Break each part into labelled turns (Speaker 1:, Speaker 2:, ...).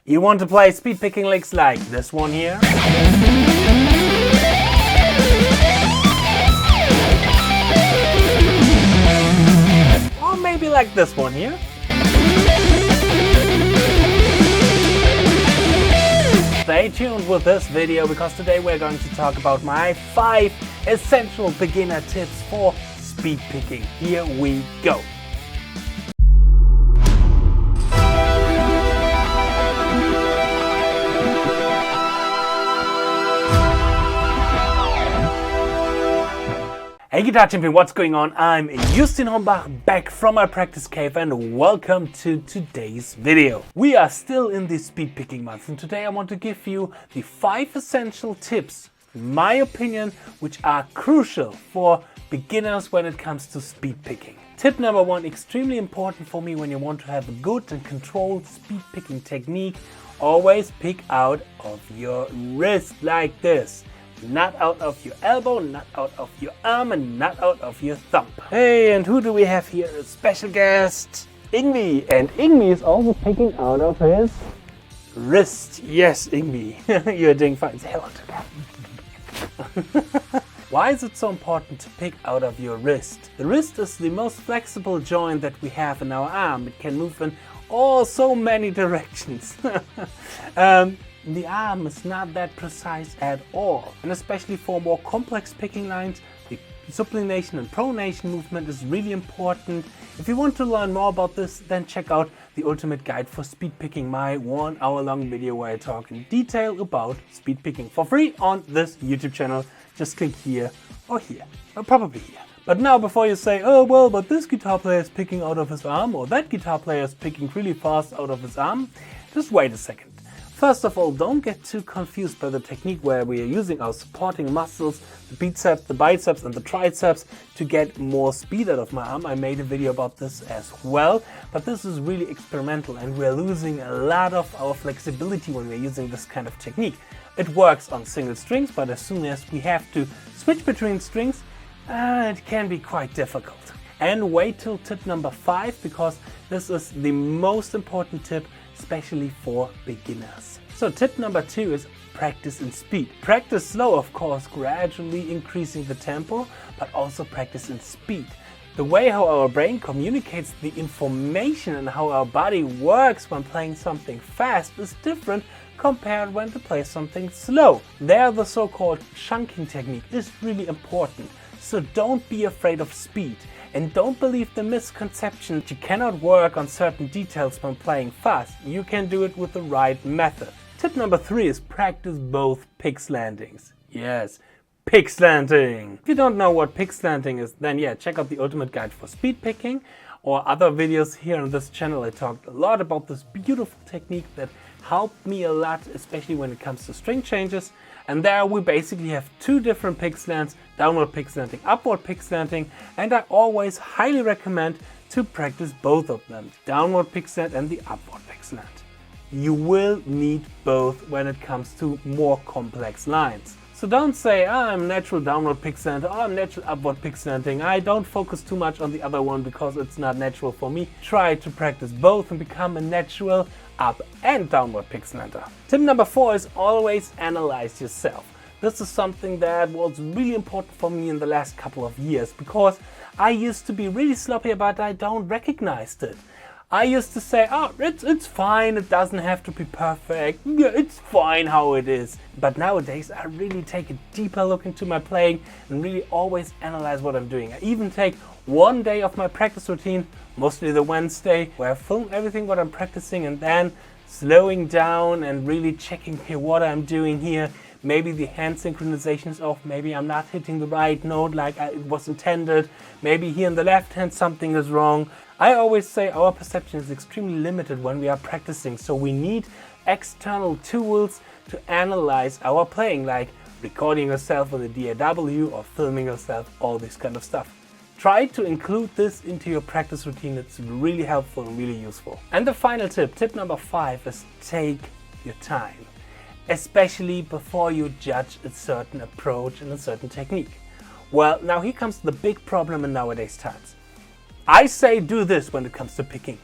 Speaker 1: You want to play speed picking licks like this one here? Or maybe like this one here? Stay tuned with this video because today we're going to talk about my 5 essential beginner tips for speed picking. Here we go. Hey guitar champion, what's going on? I'm Justin Hombach, back from my practice cave, and welcome to today's video. We are still in the speed picking month, and today I want to give you the 5 essential tips, in my opinion, which are crucial for beginners when it comes to speed picking. Tip number 1, extremely important for me when you want to have a good and controlled speed picking technique. Always pick out of your wrist like this. Not out of your elbow, not out of your arm, and not out of your thumb. Hey, and who do we have here? A special guest, Ingvi. And Ingvi is also picking out of his wrist. Yes, Ingvi, you're doing fine. Say hello to them. Why is it so important to pick out of your wrist? The wrist is the most flexible joint that we have in our arm. It can move in so many directions. The arm is not that precise at all, and especially for more complex picking lines, the supination and pronation movement is really important. If you want to learn more about this, then check out the Ultimate Guide for Speed Picking, my 1 hour long video where I talk in detail about speed picking for free on this YouTube channel. Just click here, or probably here. But now, before you say, oh well, but this guitar player is picking out of his arm, or that guitar player is picking really fast out of his arm, just wait a second. First of all, don't get too confused by the technique where we are using our supporting muscles, the biceps, the biceps and the triceps to get more speed out of my arm. I made a video about this as well, but this is really experimental and we're losing a lot of our flexibility when we're using this kind of technique. It works on single strings, but as soon as we have to switch between strings, it can be quite difficult. And wait till tip number 5, because this is the most important tip, especially for beginners. So tip number 2 is practice in speed. Practice slow, of course, gradually increasing the tempo, but also practice in speed. The way how our brain communicates the information and how our body works when playing something fast is different compared when to play something slow. There, the so-called chunking technique is really important. So don't be afraid of speed. And don't believe the misconception that you cannot work on certain details when playing fast. You can do it with the right method. Tip number 3 is practice both pick slantings. Yes, pick slanting. If you don't know what pick slanting is, then check out the Ultimate Guide for Speed Picking or other videos here on this channel. I talked a lot about this beautiful technique that helped me a lot, especially when it comes to string changes. And there we basically have 2 different pick slants, downward pick slanting, upward pick slanting, and I always highly recommend to practice both of them, downward pick slant and the upward pick slant. You will need both when it comes to more complex lines. So don't say, I'm natural downward pick slant, or I'm natural upward pick slanting. I don't focus too much on the other one because it's not natural for me. Try to practice both and become a natural up and downward pick slanter. Tip number 4 is always analyze yourself. This is something that was really important for me in the last couple of years because I used to be really sloppy, but I don't recognize it. I used to say, it's fine, it doesn't have to be perfect, it's fine how it is. But nowadays I really take a deeper look into my playing and really always analyze what I'm doing. I even take one day of my practice routine, mostly the Wednesday, where I film everything what I'm practicing and then slowing down and really checking here what I'm doing here. Maybe the hand synchronization is off, maybe I'm not hitting the right note like it was intended, maybe here in the left hand something is wrong. I always say our perception is extremely limited when we are practicing, so we need external tools to analyze our playing, like recording yourself with a DAW or filming yourself, all this kind of stuff. Try to include this into your practice routine, it's really helpful and really useful. And the final tip, tip number 5, is take your time. Especially before you judge a certain approach and a certain technique. Well, now here comes the big problem in nowadays times. I say do this when it comes to picking.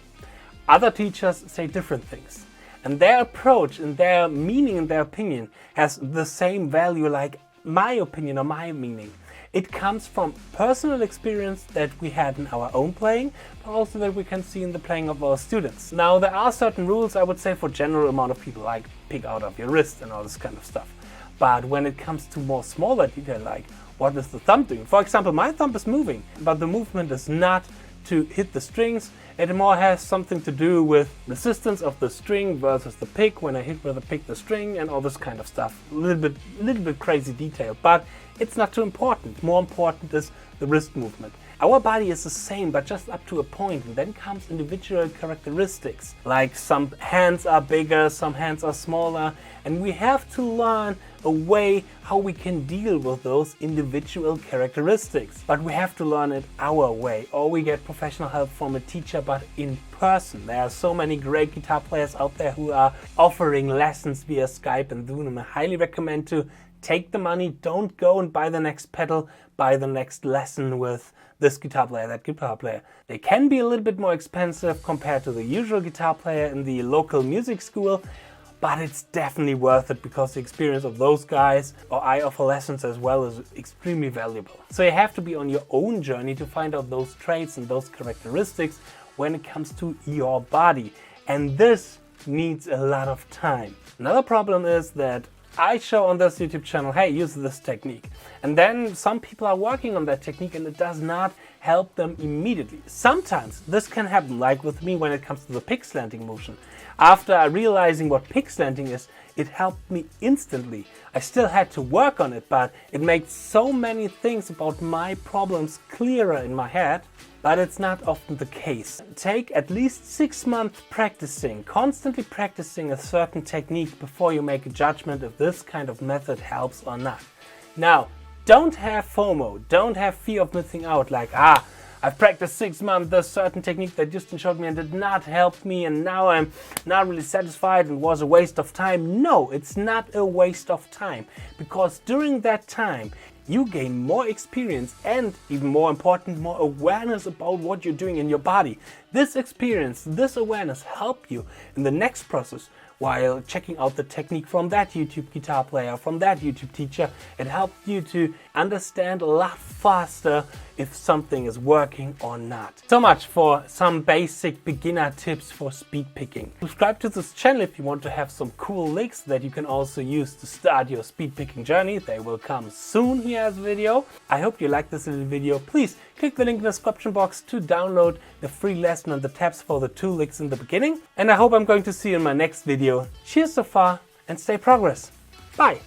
Speaker 1: Other teachers say different things. and their approach and their meaning and their opinion has the same value like my opinion or my meaning. It comes from personal experience that we had in our own playing, but also that we can see in the playing of our students. Now, there are certain rules, I would say, for general amount of people, like pick out of your wrist and all this kind of stuff. But when it comes to more smaller detail, like what is the thumb doing? For example, my thumb is moving, but the movement is not to hit the strings. It more has something to do with resistance of the string versus the pick, when I hit with the pick the string and all this kind of stuff. A little bit crazy detail, but it's not too important. More important is the wrist movement. Our body is the same, but just up to a point, and then comes individual characteristics. Like some hands are bigger, some hands are smaller, and we have to learn a way how we can deal with those individual characteristics. But we have to learn it our way, or we get professional help from a teacher, but in person. There are so many great guitar players out there who are offering lessons via Skype and Zoom, and I highly recommend to take the money. Don't go and buy the next pedal, buy the next lesson with this guitar player, that guitar player. They can be a little bit more expensive compared to the usual guitar player in the local music school, but it's definitely worth it because the experience of those guys, or I offer lessons as well, is extremely valuable. So you have to be on your own journey to find out those traits and those characteristics when it comes to your body. And this needs a lot of time. Another problem is that I show on this YouTube channel, hey, use this technique. And then some people are working on that technique and it does not help them immediately. Sometimes this can happen, like with me when it comes to the pick slanting motion. After realizing what pick slanting is, it helped me instantly. I still had to work on it, but it made so many things about my problems clearer in my head. But it's not often the case. Take at least 6 months practicing, constantly practicing a certain technique before you make a judgment if this kind of method helps or not. Now, don't have FOMO, don't have fear of missing out, like, I've practiced 6 months this certain technique that Justin showed me and did not help me, and now I'm not really satisfied and was a waste of time. No, it's not a waste of time, because during that time you gain more experience and, even more important, more awareness about what you're doing in your body. This experience, this awareness help you in the next process while checking out the technique from that YouTube guitar player, from that YouTube teacher. It helped you to understand a lot faster if something is working or not. So much for some basic beginner tips for speed picking. Subscribe to this channel if you want to have some cool licks that you can also use to start your speed picking journey. They will come soon here as a video. I hope you liked this little video. Please click the link in the description box to download the free lesson and the tabs for the 2 licks in the beginning. And I hope I'm going to see you in my next video. Cheers so far and stay progress. Bye.